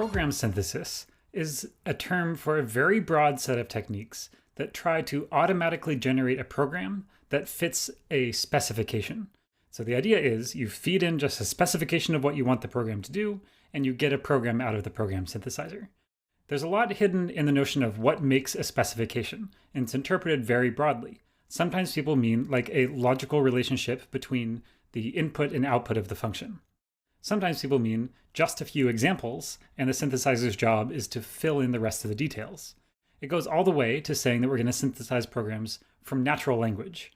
Program synthesis is a term for a very broad set of techniques that try to automatically generate a program that fits a specification. So the idea is you feed in just a specification of what you want the program to do, and you get a program out of the program synthesizer. There's a lot hidden in the notion of what makes a specification, and it's interpreted very broadly. Sometimes people mean like a logical relationship between the input and output of the function. Sometimes people mean just a few examples, and the synthesizer's job is to fill in the rest of the details. It goes all the way to saying that we're going to synthesize programs from natural language.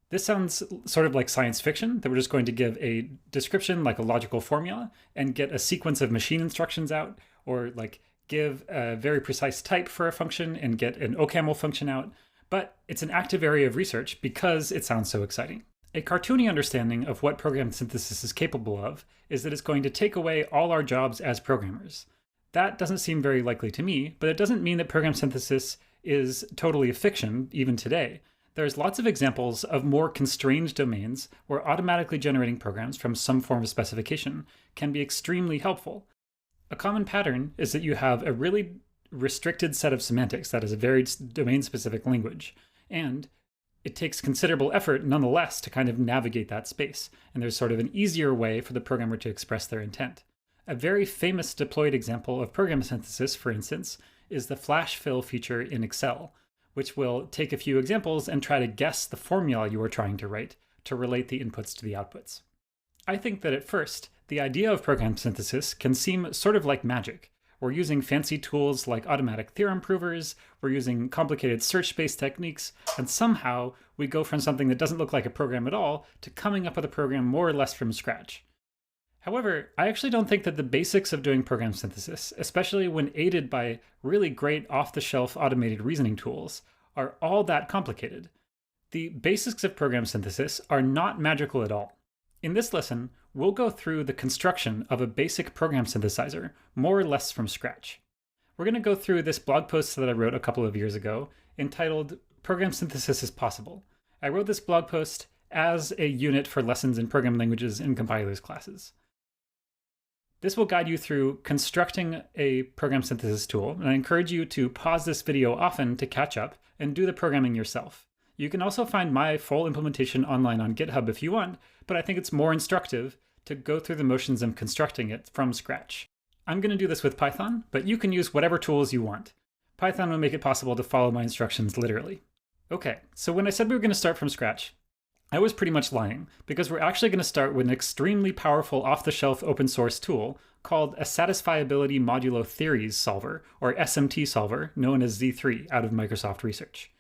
This sounds sort of like science fiction, that we're just going to give a description like a logical formula and get a sequence of machine instructions out, or like give a very precise type for a function and get an OCaml function out. But it's an active area of research because it sounds so exciting. A cartoony understanding of what program synthesis is capable of is that it's going to take away all our jobs as programmers. That doesn't seem very likely to me, but it doesn't mean that program synthesis is totally a fiction, even today. There's lots of examples of more constrained domains where automatically generating programs from some form of specification can be extremely helpful. A common pattern is that you have a really restricted set of semantics, that is a very domain-specific language, and it takes considerable effort nonetheless to kind of navigate that space, and there's sort of an easier way for the programmer to express their intent. A very famous deployed example of program synthesis, for instance, is the flash fill feature in Excel, which will take a few examples and try to guess the formula you are trying to write to relate the inputs to the outputs. I think that at first, the idea of program synthesis can seem sort of like magic. We're using fancy tools like automatic theorem provers, we're using complicated search-based techniques, and somehow we go from something that doesn't look like a program at all to coming up with a program more or less from scratch. However, I actually don't think that the basics of doing program synthesis, especially when aided by really great off-the-shelf automated reasoning tools, are all that complicated. The basics of program synthesis are not magical at all. In this lesson, we'll go through the construction of a basic program synthesizer, more or less from scratch. We're going to go through this blog post that I wrote a couple of years ago, entitled Program Synthesis is Possible. I wrote this blog post as a unit for lessons in programming languages in compilers classes. This will guide you through constructing a program synthesis tool, and I encourage you to pause this video often to catch up and do the programming yourself. You can also find my full implementation online on GitHub if you want, but I think it's more instructive to go through the motions of constructing it from scratch. I'm going to do this with Python, but you can use whatever tools you want. Python will make it possible to follow my instructions literally. Okay, so when I said we were going to start from scratch, I was pretty much lying, because we're actually going to start with an extremely powerful off-the-shelf open source tool called a Satisfiability Modulo Theories Solver, or SMT solver, known as Z3 out of Microsoft Research.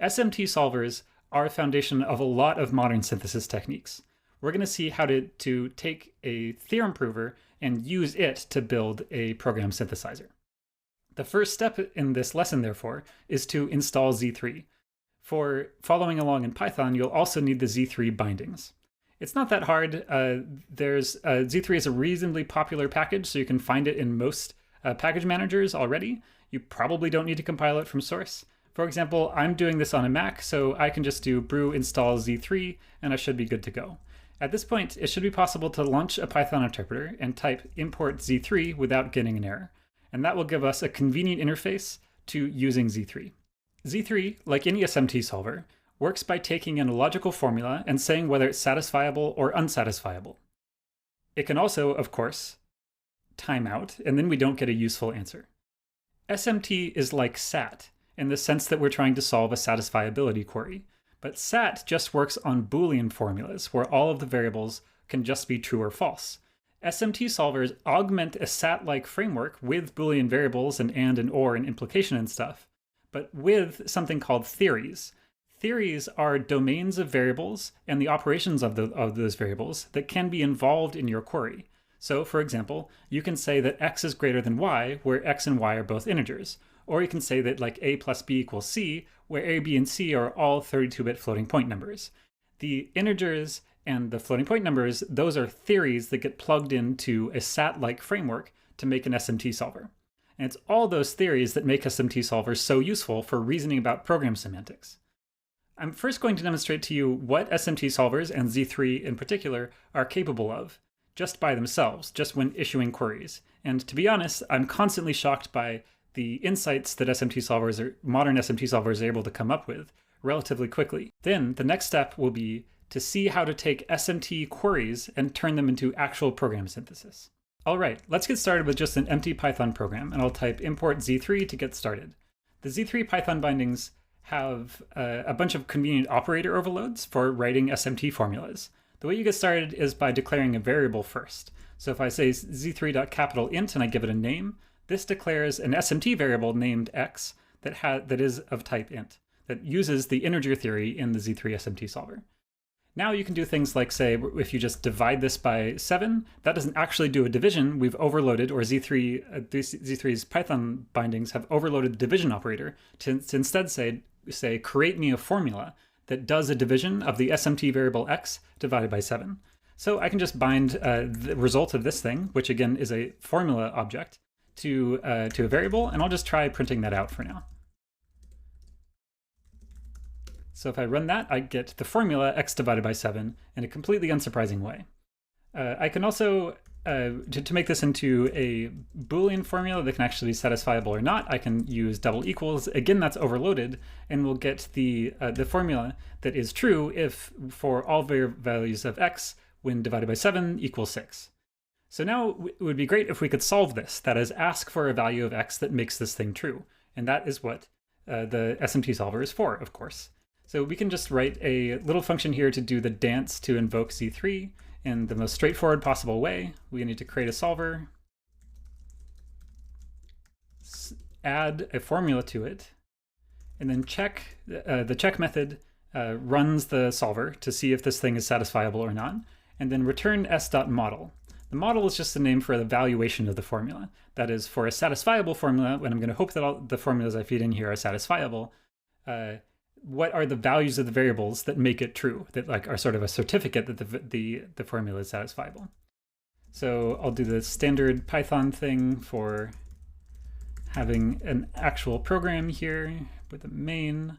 SMT solvers are a foundation of a lot of modern synthesis techniques. We're going to see how to take a theorem prover and use it to build a program synthesizer. The first step in this lesson, therefore, is to install Z3. For following along in Python, you'll also need the Z3 bindings. It's not that hard. Z3 is a reasonably popular package, so you can find it in most package managers already. You probably don't need to compile it from source. For example, I'm doing this on a Mac, so I can just do brew install Z3, and I should be good to go. At this point, it should be possible to launch a Python interpreter and type import Z3 without getting an error. And that will give us a convenient interface to using Z3. Z3, like any SMT solver, works by taking in a logical formula and saying whether it's satisfiable or unsatisfiable. It can also, of course, time out, and then we don't get a useful answer. SMT is like SAT, in the sense that we're trying to solve a satisfiability query, but SAT just works on Boolean formulas, where all of the variables can just be true or false. SMT solvers augment a SAT-like framework with Boolean variables and or and implication and stuff, but with something called theories. Theories are domains of variables and the operations of those variables that can be involved in your query. So, for example, you can say that x is greater than y, where x and y are both integers. Or you can say that like a plus b equals c, where a, b, and c are all 32-bit floating point numbers. The integers and the floating point numbers, those are theories that get plugged into a SAT-like framework to make an SMT solver. And it's all those theories that make SMT solvers so useful for reasoning about program semantics. I'm first going to demonstrate to you what SMT solvers, and Z3 in particular, are capable of, just by themselves, just when issuing queries. And to be honest, I'm constantly shocked by the insights that modern SMT solvers are able to come up with relatively quickly. Then the next step will be to see how to take SMT queries and turn them into actual program synthesis. All right, let's get started with just an empty Python program, and I'll type import z3 to get started. The z3 Python bindings have a bunch of convenient operator overloads for writing SMT formulas. The way you get started is by declaring a variable first. So if I say z3.capital_int and I give it a name, this declares an SMT variable named x that is of type int, that uses the integer theory in the z3 SMT solver. Now you can do things like, say, if you just divide this by 7, that doesn't actually do a division. We've overloaded, or Z3's Python bindings have overloaded the division operator to instead say, create me a formula that does a division of the SMT variable x divided by 7. So I can just bind the result of this thing, which again is a formula object, to a variable, and I'll just try printing that out for now. So if I run that, I get the formula x divided by 7 in a completely unsurprising way. I can also, to make this into a Boolean formula that can actually be satisfiable or not, I can use double equals. Again, that's overloaded, and we'll get the formula that is true if for all values of x, when divided by 7 equals 6. So now it would be great if we could solve this. That is, ask for a value of x that makes this thing true. And that is what the SMT solver is for, of course. So we can just write a little function here to do the dance to invoke Z3 in the most straightforward possible way. We need to create a solver, add a formula to it, and then check. The check method runs the solver to see if this thing is satisfiable or not, and then return s.model. The model is just a name for the valuation of the formula. That is, for a satisfiable formula, when I'm going to hope that all the formulas I feed in here are satisfiable, what are the values of the variables that make it true, that like are sort of a certificate that the formula is satisfiable. So I'll do the standard Python thing for having an actual program here with a main.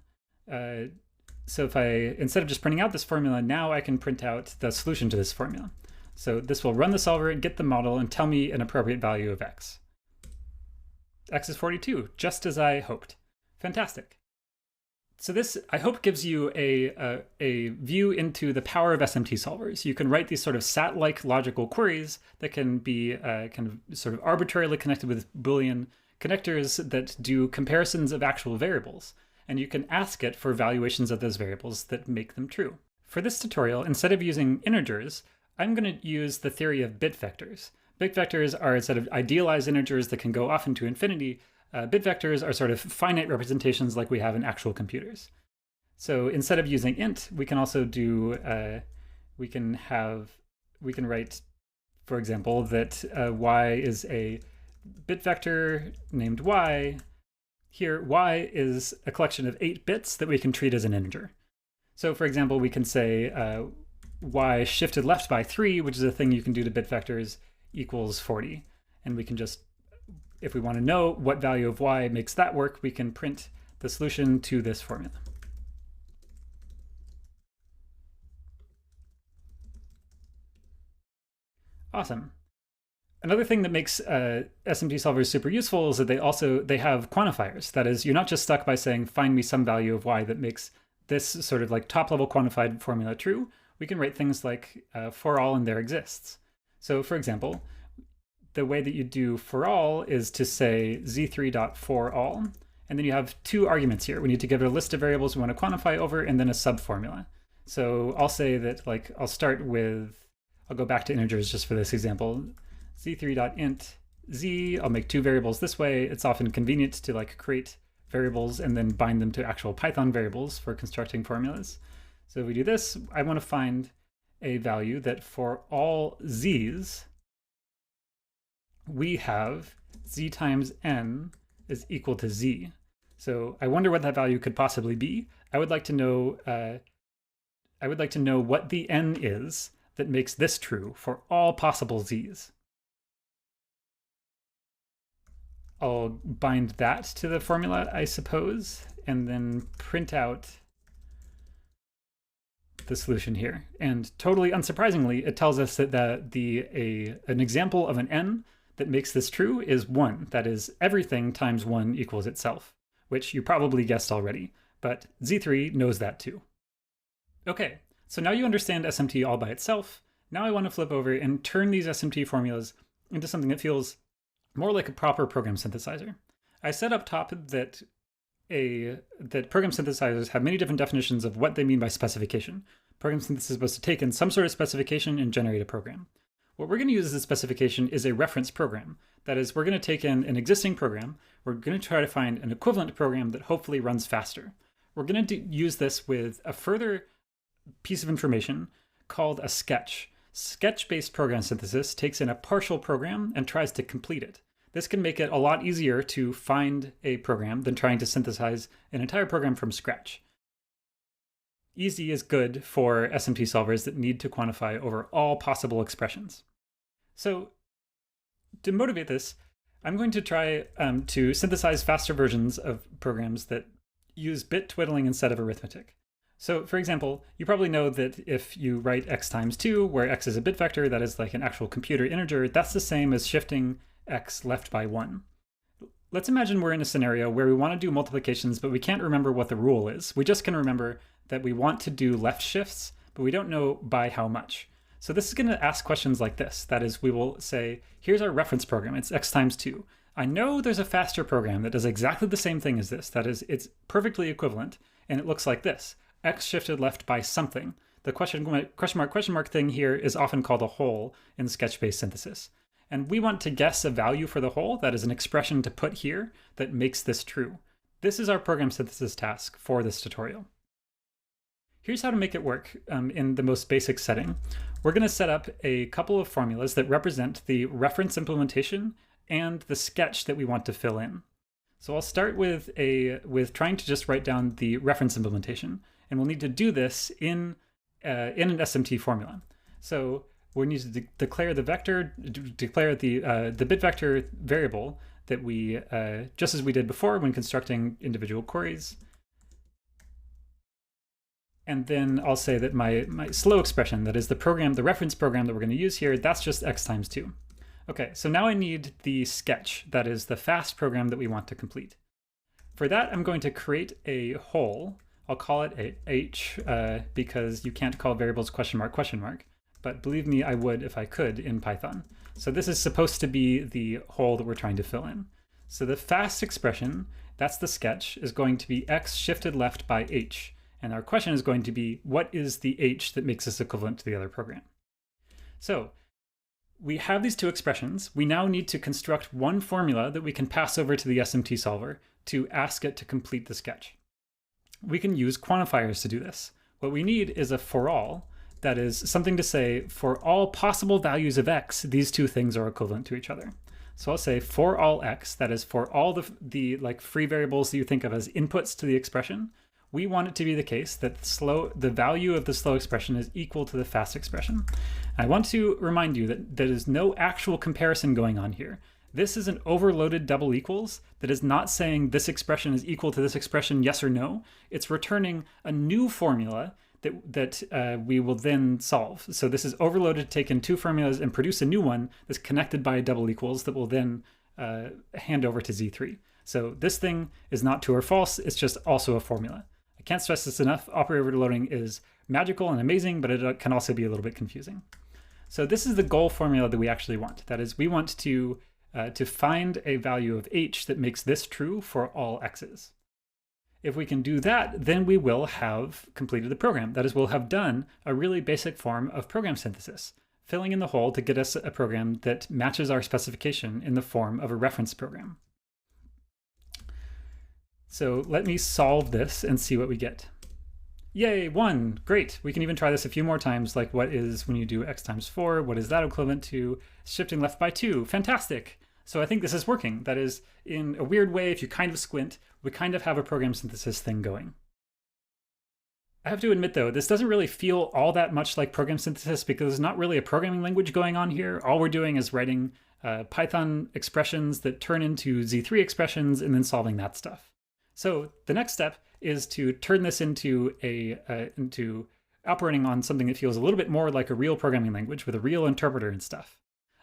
So if instead of just printing out this formula, now I can print out the solution to this formula. So this will run the solver and get the model and tell me an appropriate value of x. X is 42, just as I hoped. Fantastic. So this, I hope, gives you a view into the power of SMT solvers. You can write these sort of SAT-like logical queries that can be kind of sort of arbitrarily connected with Boolean connectors that do comparisons of actual variables. And you can ask it for valuations of those variables that make them true. For this tutorial, instead of using integers, I'm going to use the theory of bit vectors. Bit vectors are a set of idealized integers that can go off into infinity. Bit vectors are sort of finite representations like we have in actual computers. So instead of using int, we can also do, we can write, for example, that y is a bit vector named y. Here, y is a collection of 8 bits that we can treat as an integer. So for example, we can say y shifted left by 3, which is a thing you can do to bit vectors, equals 40. And we can just, if we want to know what value of y makes that work, we can print the solution to this formula. Awesome. Another thing that makes SMT solvers super useful is that they have quantifiers. That is, you're not just stuck by saying, find me some value of y that makes this sort of like top-level quantified formula true. We can write things like for all and there exists. So for example, the way that you do for all is to say z3.forAll, and then you have 2 arguments here. We need to give it a list of variables we want to quantify over, and then a subformula. So I'll say that, like, I'll go back to integers just for this example. z3.int z, I'll make 2 variables this way. It's often convenient to like create variables and then bind them to actual Python variables for constructing formulas. So if we do this, I want to find a value that for all z's, we have z times n is equal to z. So I wonder what that value could possibly be. I would like to know what the n is that makes this true for all possible z's. I'll bind that to the formula, I suppose, and then print out the solution here. And totally unsurprisingly, it tells us that an example of an n that makes this true is 1. That is, everything times 1 equals itself, which you probably guessed already, but Z3 knows that too. Okay, so now you understand SMT all by itself. Now I want to flip over and turn these SMT formulas into something that feels more like a proper program synthesizer. I said up top that program synthesizers have many different definitions of what they mean by specification. Program synthesis is supposed to take in some sort of specification and generate a program. What we're going to use as a specification is a reference program. That is, we're going to take in an existing program. We're going to try to find an equivalent program that hopefully runs faster. We're going to use this with a further piece of information called a sketch. Sketch-based program synthesis takes in a partial program and tries to complete it. This can make it a lot easier to find a program than trying to synthesize an entire program from scratch. Easy is good for SMT solvers that need to quantify over all possible expressions. So to motivate this, I'm going to try to synthesize faster versions of programs that use bit twiddling instead of arithmetic. So for example, you probably know that if you write x times 2, where x is a bit vector, that is like an actual computer integer, that's the same as shifting x left by 1. Let's imagine we're in a scenario where we want to do multiplications, but we can't remember what the rule is. We just can remember that we want to do left shifts, but we don't know by how much. So this is going to ask questions like this. That is, we will say, here's our reference program. It's x times 2. I know there's a faster program that does exactly the same thing as this. That is, it's perfectly equivalent, and it looks like this. X shifted left by something. The question mark thing here is often called a hole in sketch-based synthesis. And we want to guess a value for the hole, that is an expression to put here that makes this true. This is our program synthesis task for this tutorial. Here's how to make it work in the most basic setting. We're going to set up a couple of formulas that represent the reference implementation and the sketch that we want to fill in. So I'll start with trying to just write down the reference implementation, and we'll need to do this in an SMT formula. So we need to declare the vector, declare the bit vector variable that we, just as we did before when constructing individual queries. And then I'll say that my slow expression, that is the reference program that we're going to use here, that's just x times 2. Okay, so now I need the sketch, that is the fast program that we want to complete. For that, I'm going to create a hole. I'll call it a h because you can't call variables question mark, but believe me, I would if I could in Python. So this is supposed to be the hole that we're trying to fill in. So the fast expression, that's the sketch, is going to be x shifted left by h. And our question is going to be, what is the h that makes this equivalent to the other program? So we have these two expressions. We now need to construct one formula that we can pass over to the SMT solver to ask it to complete the sketch. We can use quantifiers to do this. What we need is a for all, that is something to say, for all possible values of x, these two things are equivalent to each other. So I'll say for all x, that is for all the like free variables that you think of as inputs to the expression, we want it to be the case that the value of the slow expression is equal to the fast expression. I want to remind you that there is no actual comparison going on here. This is an overloaded double equals that is not saying this expression is equal to this expression, yes or no. It's returning a new formula that we will then solve. So this is overloaded to take in two formulas and produce a new one that's connected by a double equals that will then hand over to Z3. So this thing is not true or false, it's just also a formula. I can't stress this enough. Operator overloading is magical and amazing, but it can also be a little bit confusing. So this is the goal formula that we actually want. That is, we want to find a value of h that makes this true for all x's. If we can do that, then we will have completed the program. That is, we'll have done a really basic form of program synthesis, filling in the hole to get us a program that matches our specification in the form of a reference program. So let me solve this and see what we get. Yay, 1, great. We can even try this a few more times, like what is, when you do x times 4, what is that equivalent to? Shifting left by 2, fantastic. So I think this is working. That is, in a weird way, if you kind of squint, we kind of have a program synthesis thing going. I have to admit though, this doesn't really feel all that much like program synthesis because there's not really a programming language going on here. All we're doing is writing Python expressions that turn into Z3 expressions and then solving that stuff. So the next step is to turn this into operating on something that feels a little bit more like a real programming language with a real interpreter and stuff.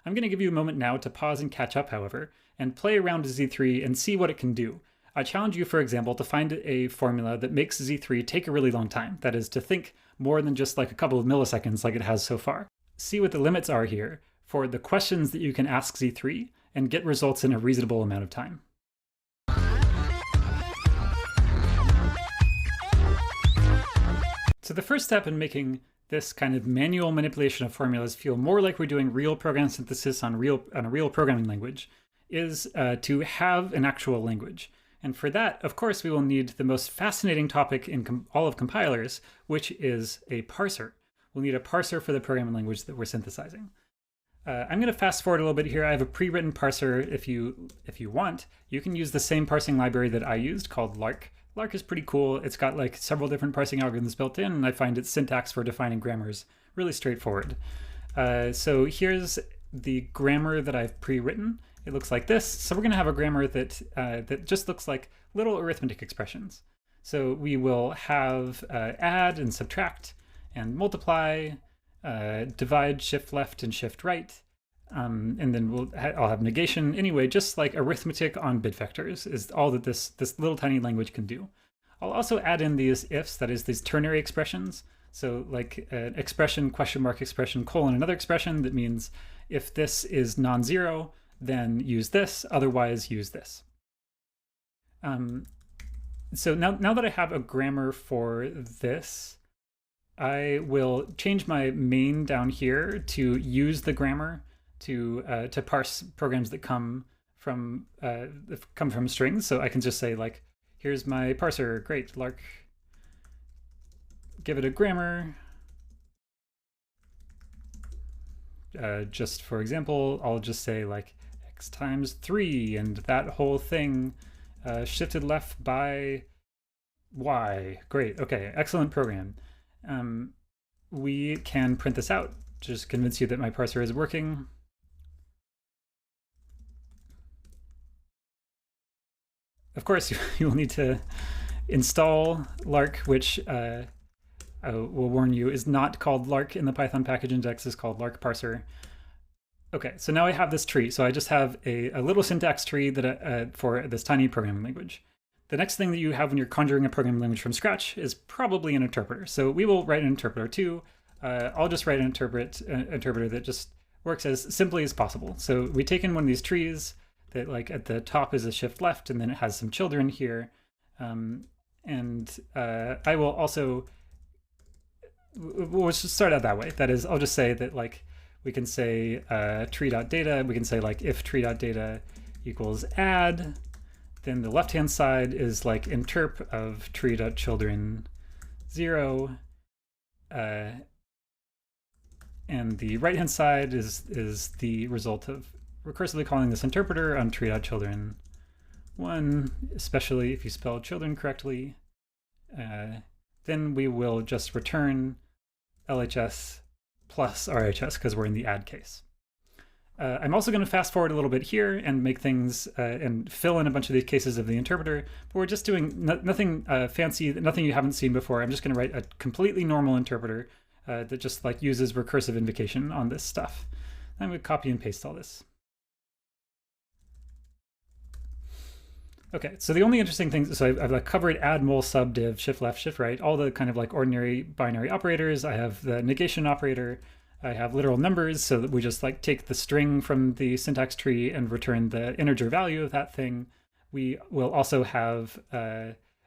I'm going to give you a moment now to pause and catch up, however, and play around with Z3 and see what it can do. I challenge you, for example, to find a formula that makes Z3 take a really long time. That is, to think more than just like a couple of milliseconds like it has so far. See what the limits are here for the questions that you can ask Z3 and get results in a reasonable amount of time. So the first step in making this kind of manual manipulation of formulas feel more like we're doing real program synthesis on a real programming language is to have an actual language. And for that, of course, we will need the most fascinating topic in all of compilers, which is a parser. We'll need a parser for the programming language that we're synthesizing. I'm going to fast forward a little bit here. I have a pre-written parser. If you want, you can use the same parsing library that I used called Lark. Lark is pretty cool. It's got like several different parsing algorithms built in, and I find its syntax for defining grammars really straightforward. So here's the grammar that I've pre-written. It looks like this. So we're going to have a grammar that just looks like little arithmetic expressions. So we will have add and subtract and multiply, divide, shift left and shift right. And then I'll have negation. Anyway, just like arithmetic on bit vectors is all that this little tiny language can do. I'll also add in these ifs, that is these ternary expressions. So like an expression, question mark expression, colon, another expression that means if this is non-zero, then use this, otherwise use this. So now that I have a grammar for this, I will change my main down here to use the grammar to parse programs that come from strings. So I can just say like, here's my parser, great, Lark, give it a grammar. Just for example, I'll just say like x times 3, and that whole thing shifted left by y. Great, okay, excellent program. We can print this out, just convince you that my parser is working. Of course, you will need to install Lark, which I will warn you is not called Lark in the Python package index, is called Lark parser. Okay, so now I have this tree. So I just have a little syntax tree that for this tiny programming language. The next thing that you have when you're conjuring a programming language from scratch is probably an interpreter. So we will write an interpreter too. I'll just write an interpreter that just works as simply as possible. So we take in one of these trees that like at the top is a shift left, and then it has some children here. I will also, we'll just start out that way. That is, I'll just say that like, we can say tree.data, we can say like if tree.data equals add, then the left-hand side is like interp of tree.children 0, and the right-hand side is the result of recursively calling this interpreter on tree.children 1, especially if you spell children correctly. Then we will just return LHS plus RHS because we're in the add case. I'm also going to fast forward a little bit here and make things and fill in a bunch of these cases of the interpreter, but we're just doing nothing fancy, nothing you haven't seen before. I'm just going to write a completely normal interpreter that just like uses recursive invocation on this stuff. I'm going to copy and paste all this. Okay, so the only interesting things, so I've like covered add, mul, sub, div, shift left, shift right, all the kind of like ordinary binary operators. I have the negation operator. I have literal numbers, so that we just like take the string from the syntax tree and return the integer value of that thing. We will also have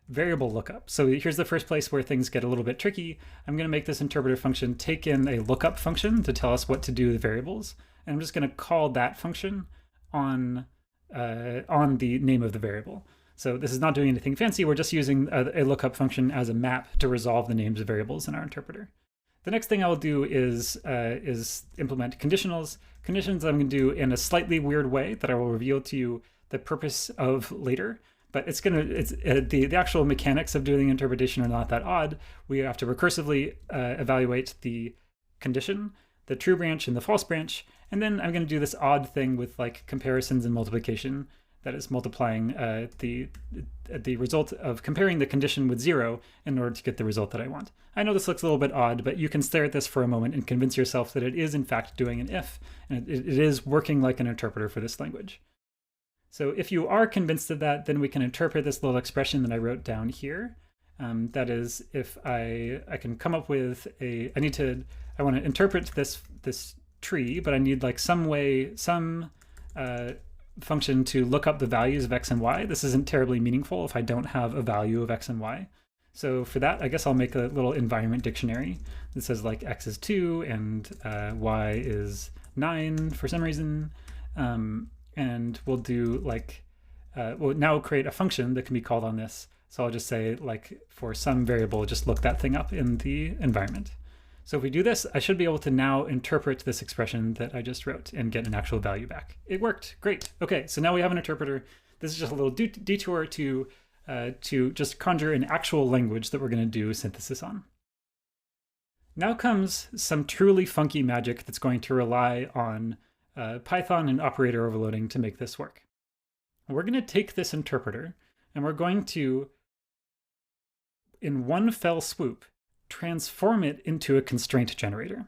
variable lookup. So here's the first place where things get a little bit tricky. I'm going to make this interpreter function take in a lookup function to tell us what to do with variables. And I'm just going to call that function on the name of the variable. So this is not doing anything fancy. We're just using a lookup function as a map to resolve the names of variables in our interpreter. The next thing I will do is implement conditionals. Conditions I'm going to do in a slightly weird way that I will reveal to you the purpose of later. But the actual mechanics of doing the interpretation are not that odd. We have to recursively evaluate the condition, the true branch and the false branch. And then I'm going to do this odd thing with like comparisons and multiplication that is multiplying the result of comparing the condition with 0 in order to get the result that I want. I know this looks a little bit odd, but you can stare at this for a moment and convince yourself that it is in fact doing an if, and it is working like an interpreter for this language. So if you are convinced of that, then we can interpret this little expression that I wrote down here. That is, if I can come up with I want to interpret this tree, but I need like some function to look up the values of x and y. This isn't terribly meaningful if I don't have a value of x and y. So for that, I guess I'll make a little environment dictionary that says like x is 2 and y is 9 for some reason. And we'll do like, we'll now create a function that can be called on this. So I'll just say like for some variable, just look that thing up in the environment. So if we do this, I should be able to now interpret this expression that I just wrote and get an actual value back. It worked, great. Okay, so now we have an interpreter. This is just a little detour to just conjure an actual language that we're gonna do synthesis on. Now comes some truly funky magic that's going to rely on Python and operator overloading to make this work. We're gonna take this interpreter and we're going to, in one fell swoop, transform it into a constraint generator.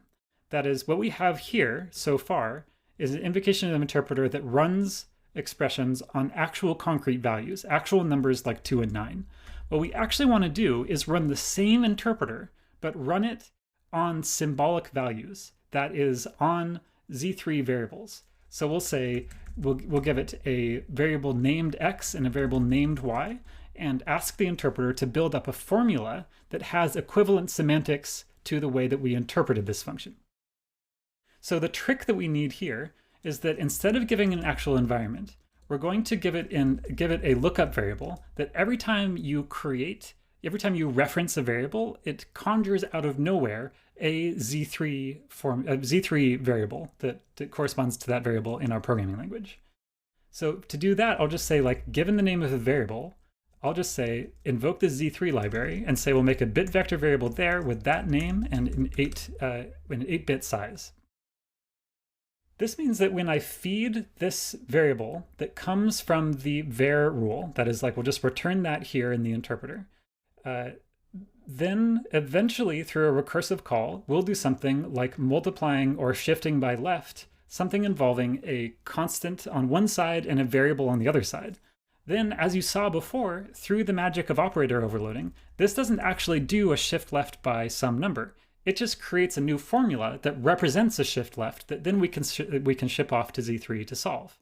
That is, what we have here so far is an invocation of an interpreter that runs expressions on actual concrete values, actual numbers like 2 and 9. What we actually want to do is run the same interpreter, but run it on symbolic values, that is, on Z3 variables. So we'll say, we'll give it a variable named x and a variable named y, and ask the interpreter to build up a formula that has equivalent semantics to the way that we interpreted this function. So the trick that we need here is that instead of giving an actual environment, we're going to give it a lookup variable that every time you reference a variable, it conjures out of nowhere a Z3 variable that corresponds to that variable in our programming language. So to do that, I'll just say, like, given the name of the variable, I'll just say invoke the Z3 library and say we'll make a bit vector variable there with that name and an 8-bit size. This means that when I feed this variable that comes from the var rule, that is, like, we'll just return that here in the interpreter, then eventually through a recursive call, we'll do something like multiplying or shifting by left, something involving a constant on one side and a variable on the other side. Then, as you saw before, through the magic of operator overloading, this doesn't actually do a shift left by some number. It just creates a new formula that represents a shift left that then we can ship off to Z3 to solve.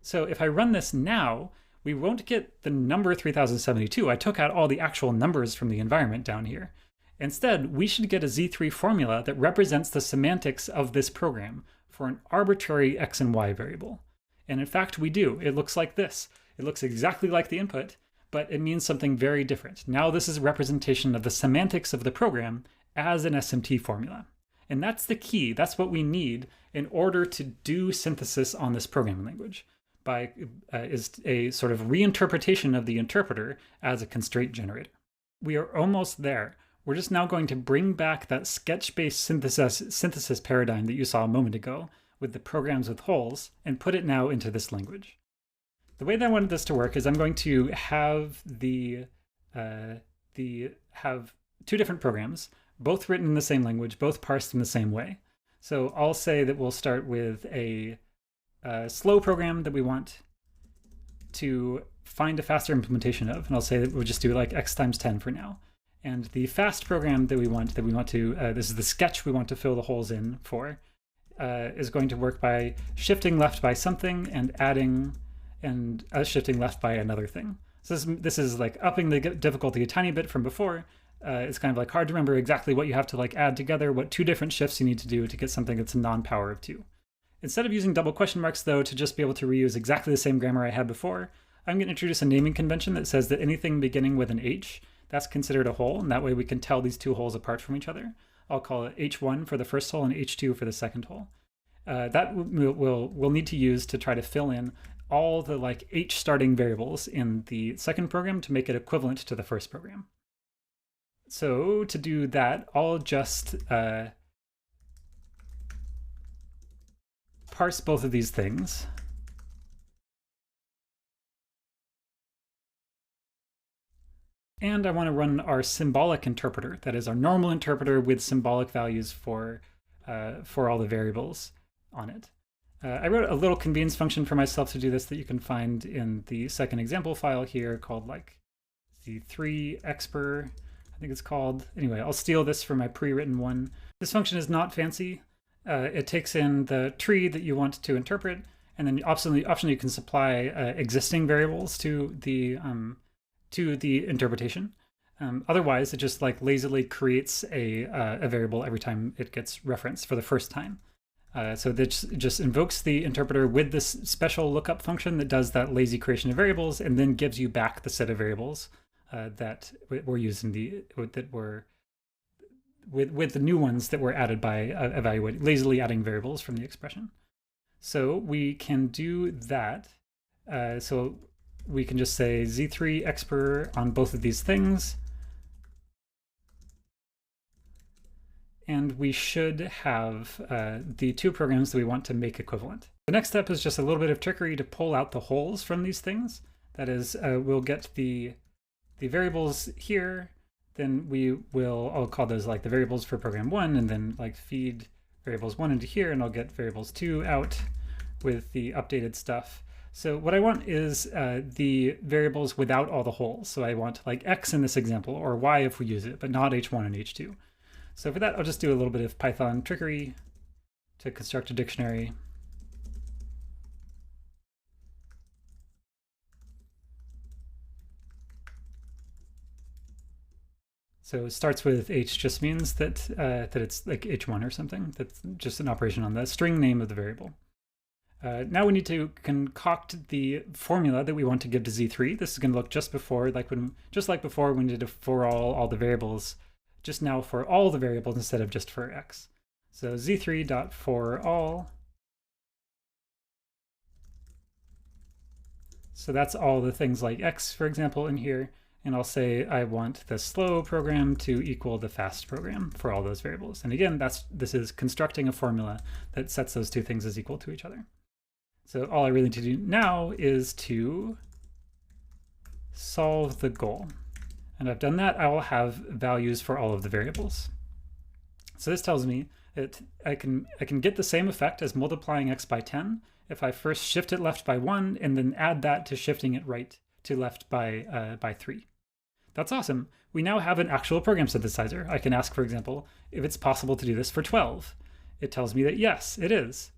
So if I run this now, we won't get the number 3072. I took out all the actual numbers from the environment down here. Instead, we should get a Z3 formula that represents the semantics of this program for an arbitrary x and y variable. And in fact, we do. It looks like this. It looks exactly like the input, but it means something very different. Now this is a representation of the semantics of the program as an SMT formula. And that's the key. That's what we need in order to do synthesis on this programming language. Is a sort of reinterpretation of the interpreter as a constraint generator. We are almost there. We're just now going to bring back that sketch-based synthesis paradigm that you saw a moment ago with the programs with holes and put it now into this language. The way that I wanted this to work is I'm going to have have two different programs, both written in the same language, both parsed in the same way. So I'll say that we'll start with a slow program that we want to find a faster implementation of, and I'll say that we'll just do like x times 10 for now. And the fast program that we want to, this is the sketch we want to fill the holes in for, is going to work by shifting left by something and adding and shifting left by another thing. So this is like upping the difficulty a tiny bit from before. It's kind of like hard to remember exactly what you have to like add together, what two different shifts you need to do to get something that's a non-power of 2. Instead of using double question marks, though, to just be able to reuse exactly the same grammar I had before, I'm going to introduce a naming convention that says that anything beginning with an H, that's considered a hole, and that way we can tell these two holes apart from each other. I'll call it H1 for the first hole and H2 for the second hole. That we'll need to use to try to fill in all the like H starting variables in the second program to make it equivalent to the first program. So to do that, I'll just parse both of these things. And I want to run our symbolic interpreter. That is our normal interpreter with symbolic values for all the variables on it. I wrote a little convenience function for myself to do this that you can find in the second example file here called like z3exper, I think it's called. Anyway, I'll steal this from my pre-written one. This function is not fancy. It takes in the tree that you want to interpret, and then optionally you can supply existing variables to the interpretation. Otherwise, it just like lazily creates a variable every time it gets referenced for the first time. So this just invokes the interpreter with this special lookup function that does that lazy creation of variables, and then gives you back the set of variables that were used with the new ones that were added by lazily adding variables from the expression. So we can do that. So we can just say z3exper on both of these things. And we should have the two programs that we want to make equivalent. The next step is just a little bit of trickery to pull out the holes from these things. That is, we'll get the variables here, then I'll call those like the variables for program 1, and then like feed variables 1 into here, and I'll get variables 2 out with the updated stuff. So what I want is the variables without all the holes. So I want like x in this example, or y if we use it, but not h1 and h2. So for that, I'll just do a little bit of Python trickery to construct a dictionary. So it starts with h just means that that it's like h1 or something. That's just an operation on the string name of the variable. Now we need to concoct the formula that we want to give to z3. This is going to look just like before when we did for all the variables. Just now for all the variables instead of just for x. So z3.forAll. So that's all the things like x, for example, in here. And I'll say I want the slow program to equal the fast program for all those variables. And again, this is constructing a formula that sets those two things as equal to each other. So all I really need to do now is to solve the goal. And I've done that, I will have values for all of the variables. So this tells me that I can get the same effect as multiplying x by 10 if I first shift it left by 1 and then add that to shifting it right to left by 3. That's awesome. We now have an actual program synthesizer. I can ask, for example, if it's possible to do this for 12. It tells me that yes, it is.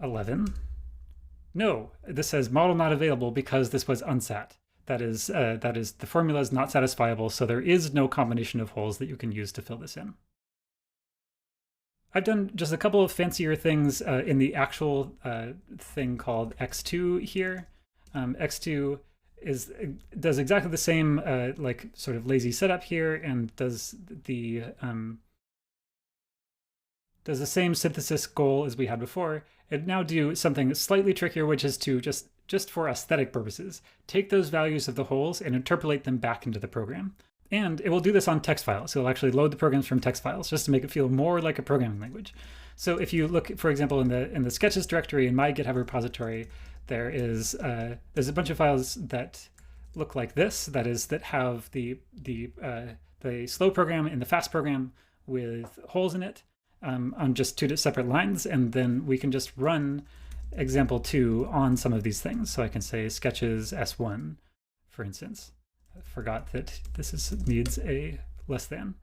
11. No, this says model not available because this was unsat. That is the formula is not satisfiable, so there is no combination of holes that you can use to fill this in. I've done just a couple of fancier things in the actual thing called x2 here. X2 does exactly the same like sort of lazy setup here, and does the same synthesis goal as we had before. And now do something slightly trickier, which is to just for aesthetic purposes, take those values of the holes and interpolate them back into the program. And it will do this on text files. So it'll actually load the programs from text files just to make it feel more like a programming language. So if you look, for example, in the sketches directory in my GitHub repository, there's a bunch of files that look like this. That have the slow program and the fast program with holes in it on just two separate lines, and then we can just run example 2 on some of these things. So I can say sketches s1, for instance. I forgot that this needs a less than.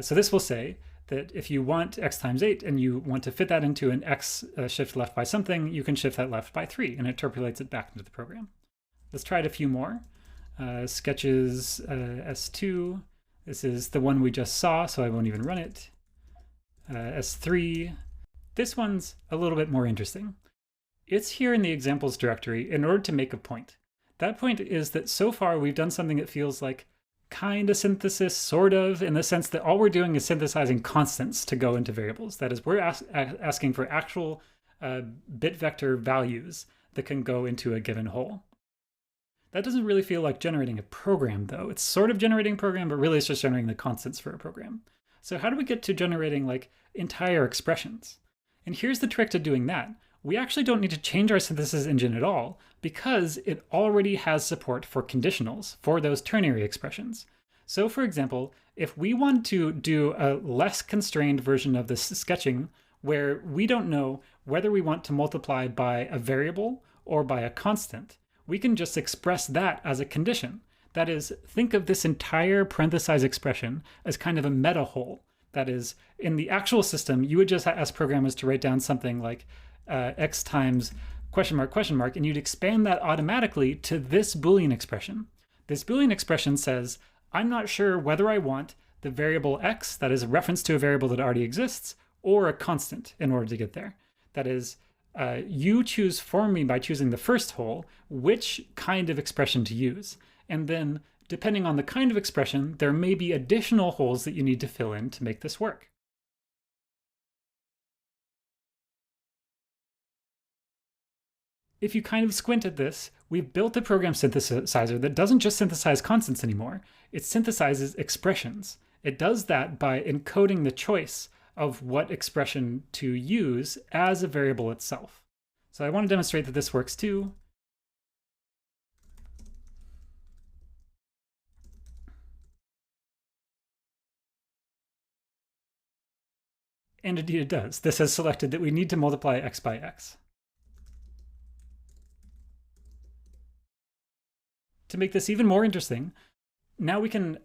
So this will say that if you want x times 8 and you want to fit that into an x shift left by something, you can shift that left by 3 and it interpolates it back into the program. Let's try it a few more. Sketches s2. This is the one we just saw, so I won't even run it. S3. This one's a little bit more interesting. It's here in the examples directory in order to make a point. That point is that so far we've done something that feels like kind of synthesis, sort of, in the sense that all we're doing is synthesizing constants to go into variables. That is, we're asking for actual bit vector values that can go into a given hole. That doesn't really feel like generating a program, though. It's sort of generating a program, but really it's just generating the constants for a program. So how do we get to generating like entire expressions? And here's the trick to doing that. we actually don't need to change our synthesis engine at all because it already has support for conditionals for those ternary expressions. So for example, if we want to do a less constrained version of this sketching where we don't know whether we want to multiply by a variable or by a constant, we can just express that as a condition. That is, think of this entire parenthesized expression as kind of a meta hole. That is, in the actual system, you would just ask programmers to write down something like x times question mark, and you'd expand that automatically to this Boolean expression. This Boolean expression says, I'm not sure whether I want the variable x, that is a reference to a variable that already exists, or a constant in order to get there. That is, you choose for me by choosing the first hole which kind of expression to use. And then, depending on the kind of expression, there may be additional holes that you need to fill in to make this work. If you kind of squint at this, we've built a program synthesizer that doesn't just synthesize constants anymore, it synthesizes expressions. It does that by encoding the choice of what expression to use as a variable itself. So I want to demonstrate that this works too. And indeed it does. This has selected that we need to multiply x by x. To make this even more interesting, now we can,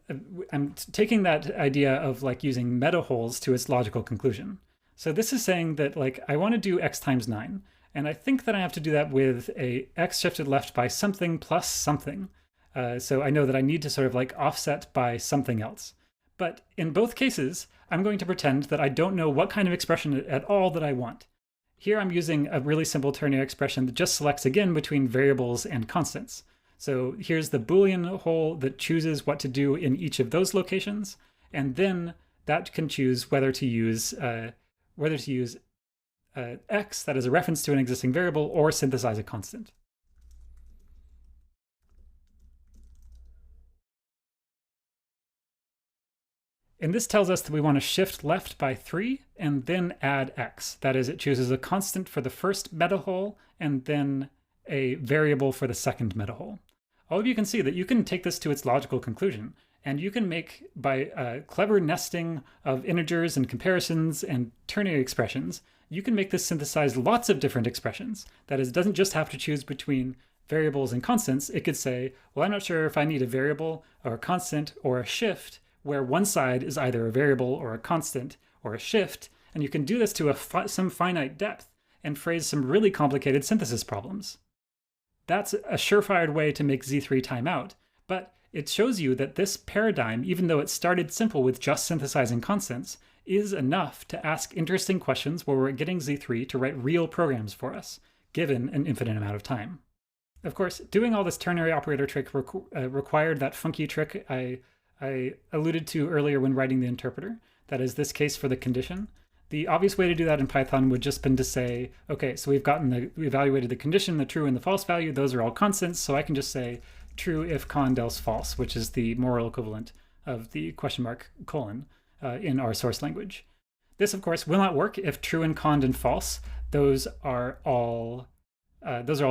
I'm taking that idea of like using meta holes to its logical conclusion. So this is saying that like I want to do x times 9, and I think that I have to do that with a x shifted left by something plus something. So I know that I need to sort of like offset by something else. But in both cases, I'm going to pretend that I don't know what kind of expression at all that I want. Here I'm using a really simple ternary expression that just selects again between variables and constants. So here's the Boolean hole that chooses what to do in each of those locations, and then that can choose whether to use x, that is a reference to an existing variable, or synthesize a constant. And this tells us that we want to shift left by 3 and then add x. That is, it chooses a constant for the first meta hole and then a variable for the second meta hole. All of you can see that you can take this to its logical conclusion, and you can make, by clever nesting of integers and comparisons and ternary expressions, you can make this synthesize lots of different expressions. That is, it doesn't just have to choose between variables and constants. It could say, well, I'm not sure if I need a variable or a constant or a shift, where one side is either a variable or a constant or a shift, and you can do this to some finite depth and phrase some really complicated synthesis problems. That's a surefire way to make Z3 time out, but it shows you that this paradigm, even though it started simple with just synthesizing constants, is enough to ask interesting questions where we're getting Z3 to write real programs for us, given an infinite amount of time. Of course, doing all this ternary operator trick required that funky trick I alluded to earlier when writing the interpreter. That is this case for the condition. The obvious way to do that in Python would just been to say, okay, so we evaluated the condition, the true and the false value, those are all constants, so I can just say true if const else false, which is the moral equivalent of the question mark colon in our source language. This, of course, will not work if true and const and false, those are all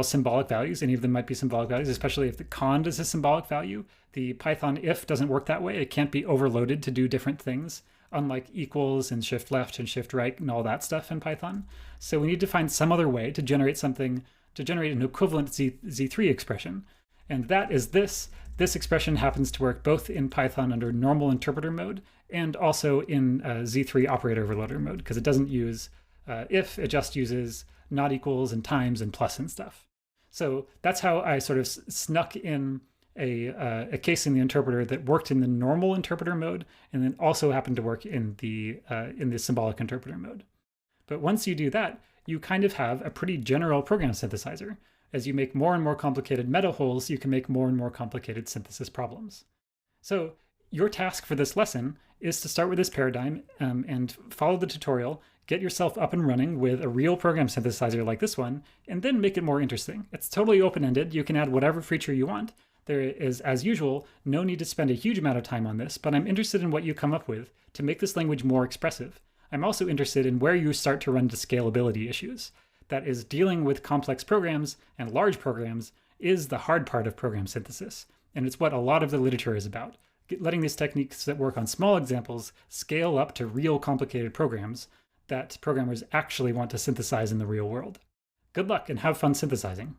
symbolic values. Any of them might be symbolic values, especially if the const is a symbolic value. The Python if doesn't work that way. It can't be overloaded to do different things, unlike equals and shift left and shift right and all that stuff in Python. So we need to find some other way to generate an equivalent Z3 expression. And that is this. This expression happens to work both in Python under normal interpreter mode and also in Z3 operator overloader mode, because it doesn't use if, it just uses not equals and times and plus and stuff. So that's how I sort of snuck in a case in the interpreter that worked in the normal interpreter mode and then also happened to work in the symbolic interpreter mode. But once you do that, you kind of have a pretty general program synthesizer. As you make more and more complicated meta holes, you can make more and more complicated synthesis problems. So your task for this lesson is to start with this paradigm and follow the tutorial, get yourself up and running with a real program synthesizer like this one, and then make it more interesting. It's totally open-ended. You can add whatever feature you want. There is, as usual, no need to spend a huge amount of time on this, but I'm interested in what you come up with to make this language more expressive. I'm also interested in where you start to run into scalability issues. That is, dealing with complex programs and large programs is the hard part of program synthesis. And it's what a lot of the literature is about, letting these techniques that work on small examples scale up to real complicated programs that programmers actually want to synthesize in the real world. Good luck and have fun synthesizing.